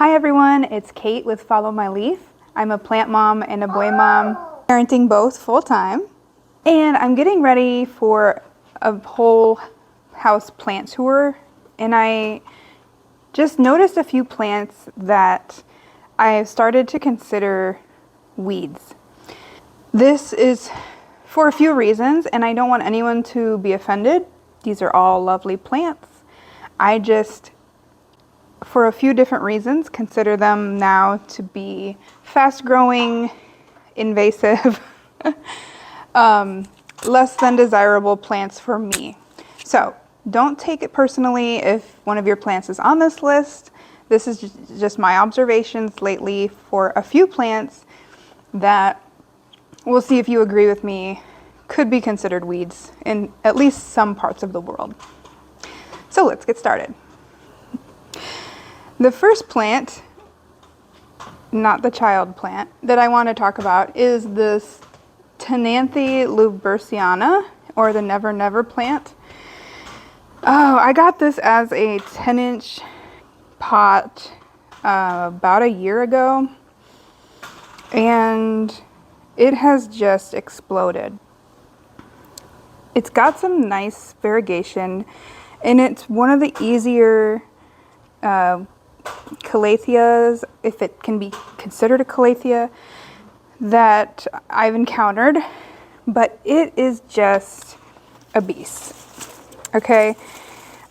Hi everyone, it's Kate with Follow My Leaf. I'm a plant mom and a boy mom, parenting both full-time. And I'm getting ready for a whole house plant tour, and I just noticed a few plants that I've started to consider weeds. This is for a few reasons, and I don't want anyone to be offended. These are all lovely plants. I just, for a few different reasons, consider them now to be fast-growing, invasive, less than desirable plants for me. So don't take it personally if one of your plants is on this list. This is just my observations lately for a few plants that, we'll see if you agree with me, could be considered weeds in at least some parts of the world. So let's get started. The first plant, not the child plant, that I want to talk about is this Tenanthe luberciana, or the Never Never plant. Oh, I got this as a 10-inch pot about a year ago, and it has just exploded. It's got some nice variegation, and it's one of the easier calatheas, if it can be considered a calathea, that I've encountered, but it is just a beast. Okay,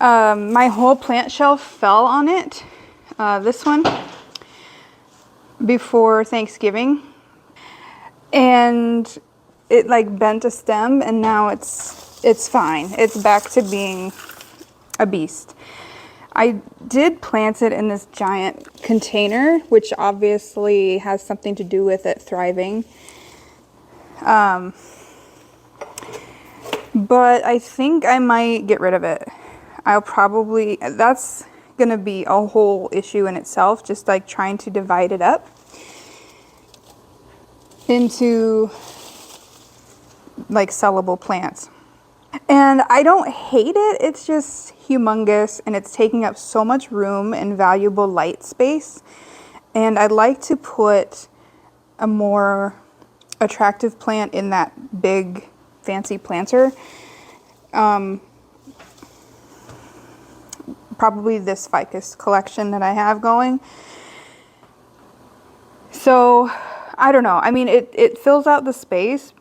my whole plant shelf fell on it, this one, before Thanksgiving, and it like bent a stem, and now it's fine. It's back to being a beast. I did plant it in this giant container, which obviously has something to do with it thriving. But I think I might get rid of it. That's gonna be a whole issue in itself, just like trying to divide it up into like sellable plants. And I don't hate it, it's just humongous and it's taking up so much room and valuable light space. And I'd like to put a more attractive plant in that big fancy planter. Probably this ficus collection that I have going. So I don't know, I mean it fills out the space,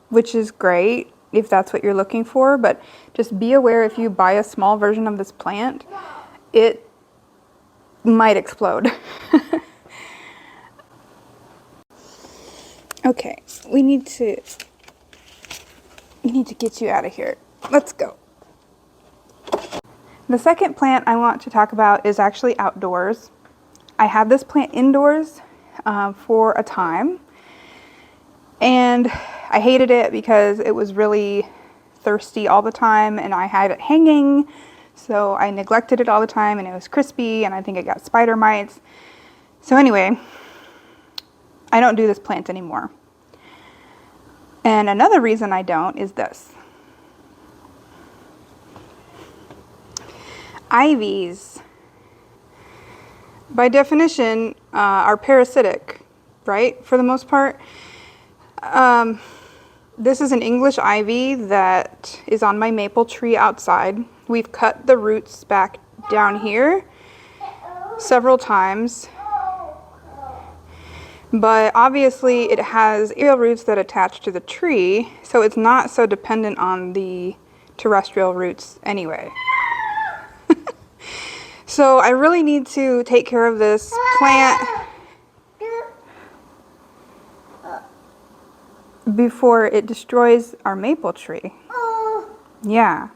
which is great if that's what you're looking for, but just be aware if you buy a small version of this plant, it might explode. Okay, we need to get you out of here. Let's go. The second plant I want to talk about is actually outdoors. I had this plant indoors for a time, and I hated it because it was really thirsty all the time and I had it hanging, so I neglected it all the time and it was crispy and I think it got spider mites. So anyway, I don't do this plant anymore. And another reason I don't is this. Ivies, by definition, are parasitic, right? For the most part. This is an English ivy that is on my maple tree outside. We've cut the roots back down here several times, but obviously it has aerial roots that attach to the tree, so it's not so dependent on the terrestrial roots anyway. So I really need to take care of this plant before it destroys our maple tree. Yeah.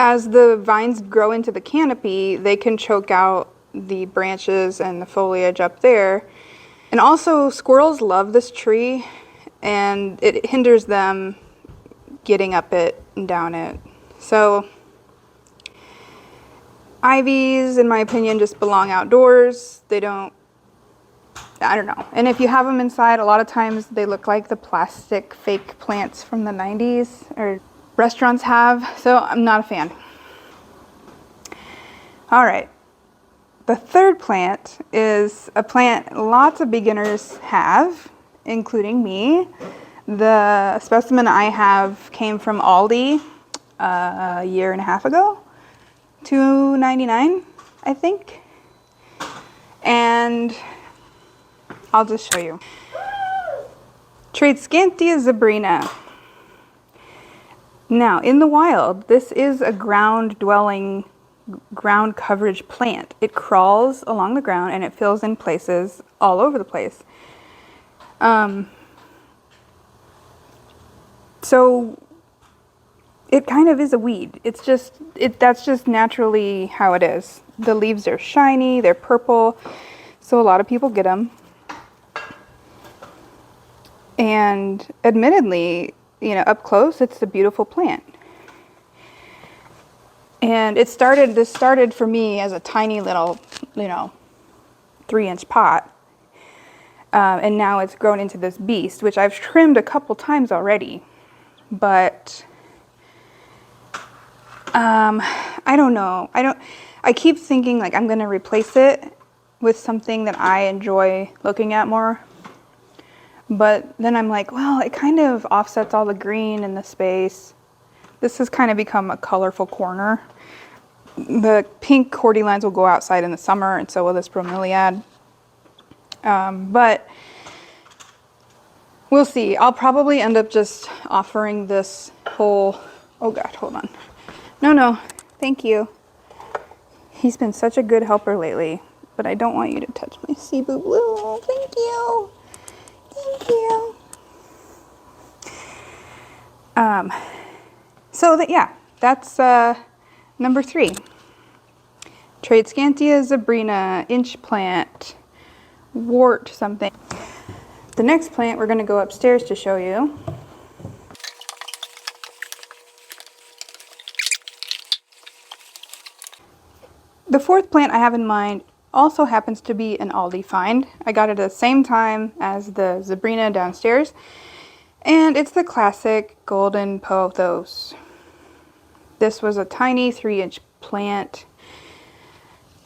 As the vines grow into the canopy, they can choke out the branches and the foliage up there. And also, squirrels love this tree, and it hinders them getting up it and down it. So ivies, in my opinion, just belong outdoors. They don't, I don't know. And if you have them inside, a lot of times they look like the plastic fake plants from the 90s or restaurants have. So I'm not a fan. All right. The third plant is a plant lots of beginners have, including me. The specimen I have came from Aldi a year and a half ago, $2.99, I think. And I'll just show you. Tradescantia Zabrina. Now, in the wild, this is a ground-dwelling, ground coverage plant. It crawls along the ground and it fills in places all over the place. So it kind of is a weed. That's just naturally how it is. The leaves are shiny, they're purple, so a lot of people get them. And admittedly, up close, it's a beautiful plant. And this started for me as a tiny little, 3-inch pot. And now it's grown into this beast, which I've trimmed a couple times already. But I don't know. I keep thinking like I'm going to replace it with something that I enjoy looking at more. But then I'm like, well, it kind of offsets all the green in the space. This has kind of become a colorful corner. The pink cordylines will go outside in the summer, and so will this bromeliad. But we'll see. I'll probably end up just offering this whole... Oh God, hold on. No, thank you. He's been such a good helper lately, but I don't want you to touch my sea boo blue. Thank you. Thank you. That's number 3. Tradescantia Zabrina, inch plant, wart something. The next plant we're going to go upstairs to show you. The fourth plant I have in mind also happens to be an Aldi find. I got it at the same time as the Zabrina downstairs. And it's the classic golden pothos. This was a tiny 3-inch plant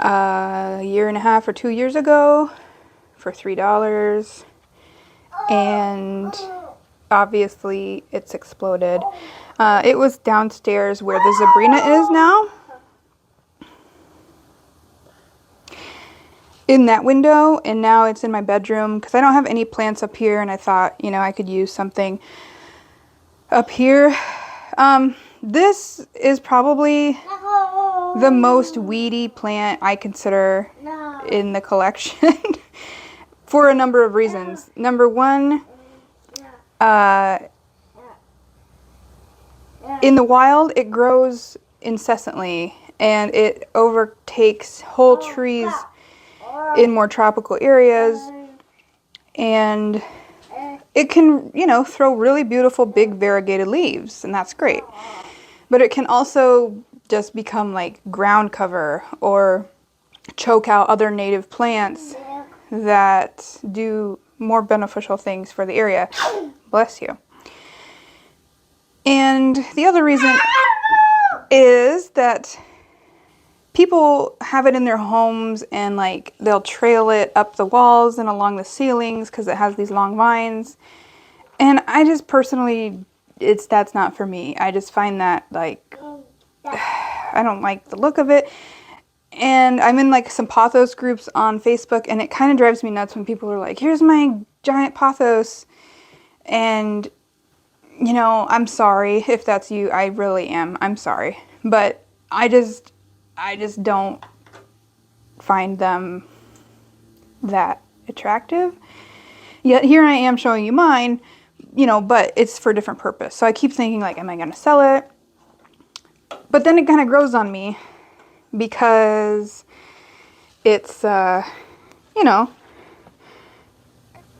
a year and a half or 2 years ago for $3. And obviously it's exploded. It was downstairs where the Zabrina is now. In that window, and now it's in my bedroom because I don't have any plants up here, and I thought, I could use something up here. This is probably the most weedy plant I consider in the collection for a number of reasons. Number one, in the wild, it grows incessantly, and it overtakes whole trees in more tropical areas, and it can, throw really beautiful big variegated leaves, and that's great. But it can also just become like ground cover or choke out other native plants that do more beneficial things for the area. Bless you. And the other reason is that people have it in their homes and like they'll trail it up the walls and along the ceilings because it has these long vines. And I just personally, that's not for me. I just find that like, I don't like the look of it. And I'm in like some Pothos groups on Facebook, and it kind of drives me nuts when people are like, here's my giant Pothos. And, I'm sorry if that's you. I really am. I'm sorry. But I just don't find them that attractive. Yet here I am showing you mine, but it's for a different purpose. So I keep thinking like, am I going to sell it? But then it kind of grows on me because it's,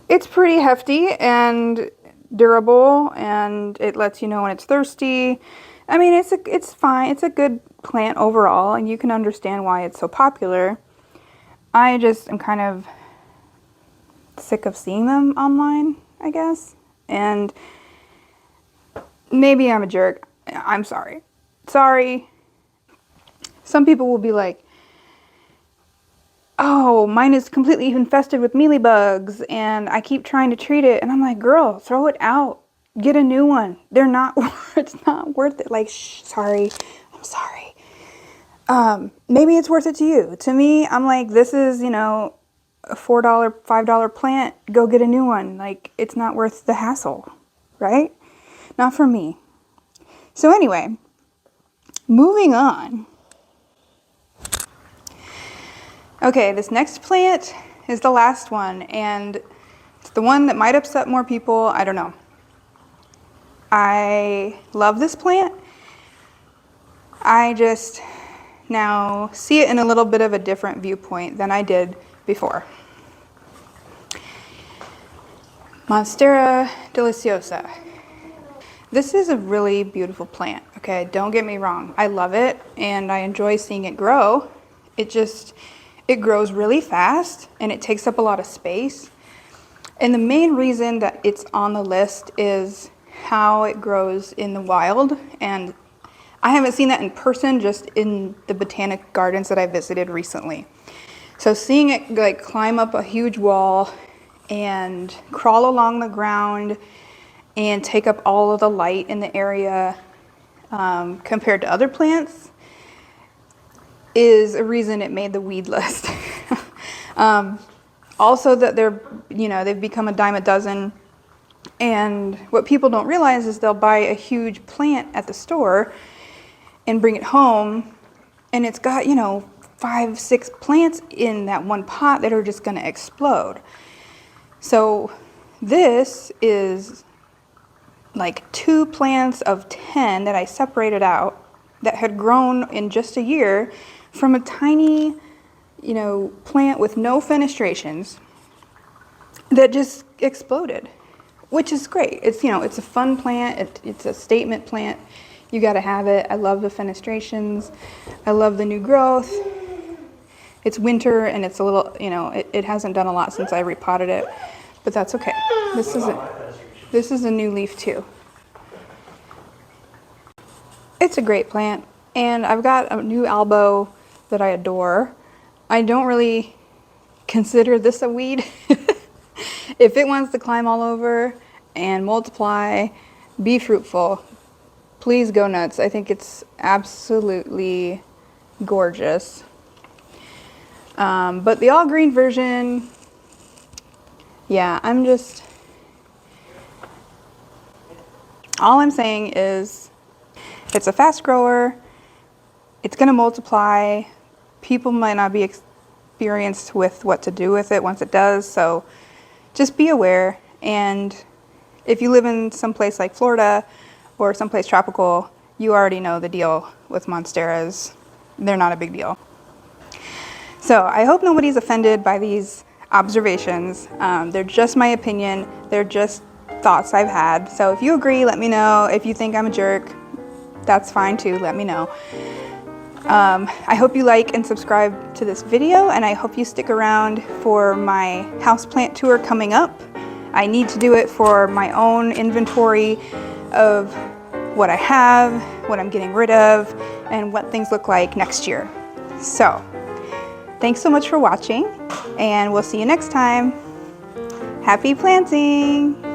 it's pretty hefty and durable, and it lets you know when it's thirsty. I mean, it's fine. It's a good plant overall, and you can understand why it's so popular. I just am kind of sick of seeing them online, I guess. And maybe I'm a jerk. I'm sorry. Sorry. Some people will be like, oh, mine is completely infested with mealybugs and I keep trying to treat it. And I'm like, girl, throw it out. Get a new one. They're not, it's not worth it. Like, shh, sorry, I'm sorry. Maybe it's worth it to you. To me, I'm like, this is, you know, a $4, $5 plant. Go get a new one. Like, it's not worth the hassle, right? Not for me. So anyway, moving on. Okay, this next plant is the last one, and it's the one that might upset more people. I don't know. I love this plant. I just now see it in a little bit of a different viewpoint than I did before. Monstera deliciosa. This is a really beautiful plant, okay? Don't get me wrong. I love it and I enjoy seeing it grow. It grows really fast and it takes up a lot of space. And the main reason that it's on the list is how it grows in the wild. And I haven't seen that in person, just in the botanic gardens that I visited recently. So seeing it like climb up a huge wall and crawl along the ground and take up all of the light in the area compared to other plants is a reason it made the weed list. Also that they've become a dime a dozen, and what people don't realize is they'll buy a huge plant at the store and bring it home and it's got, 5, 6 plants in that one pot that are just going to explode. So this is like 2 plants of 10 that I separated out that had grown in just a year from a tiny, plant with no fenestrations that just exploded, which is great. It's, it's a fun plant. It's a statement plant. You got to have it. I love the fenestrations. I love the new growth. It's winter and it's a little, it hasn't done a lot since I repotted it, but that's okay. This is a new leaf too. It's a great plant, and I've got a new albo that I adore. I don't really consider this a weed. If it wants to climb all over and multiply, be fruitful, please go nuts. I think it's absolutely gorgeous. But the all green version, yeah, all I'm saying is it's a fast grower. It's going to multiply. People might not be experienced with what to do with it once it does. So just be aware. And if you live in some place like Florida or someplace tropical, you already know the deal with Monsteras. They're not a big deal. So I hope nobody's offended by these observations. They're just my opinion. They're just thoughts I've had. So if you agree, let me know. If you think I'm a jerk, that's fine too. Let me know. I hope you like and subscribe to this video, and I hope you stick around for my houseplant tour coming up. I need to do it for my own inventory of what I have, what I'm getting rid of, and what things look like next year. So thanks so much for watching, and we'll see you next time. Happy planting!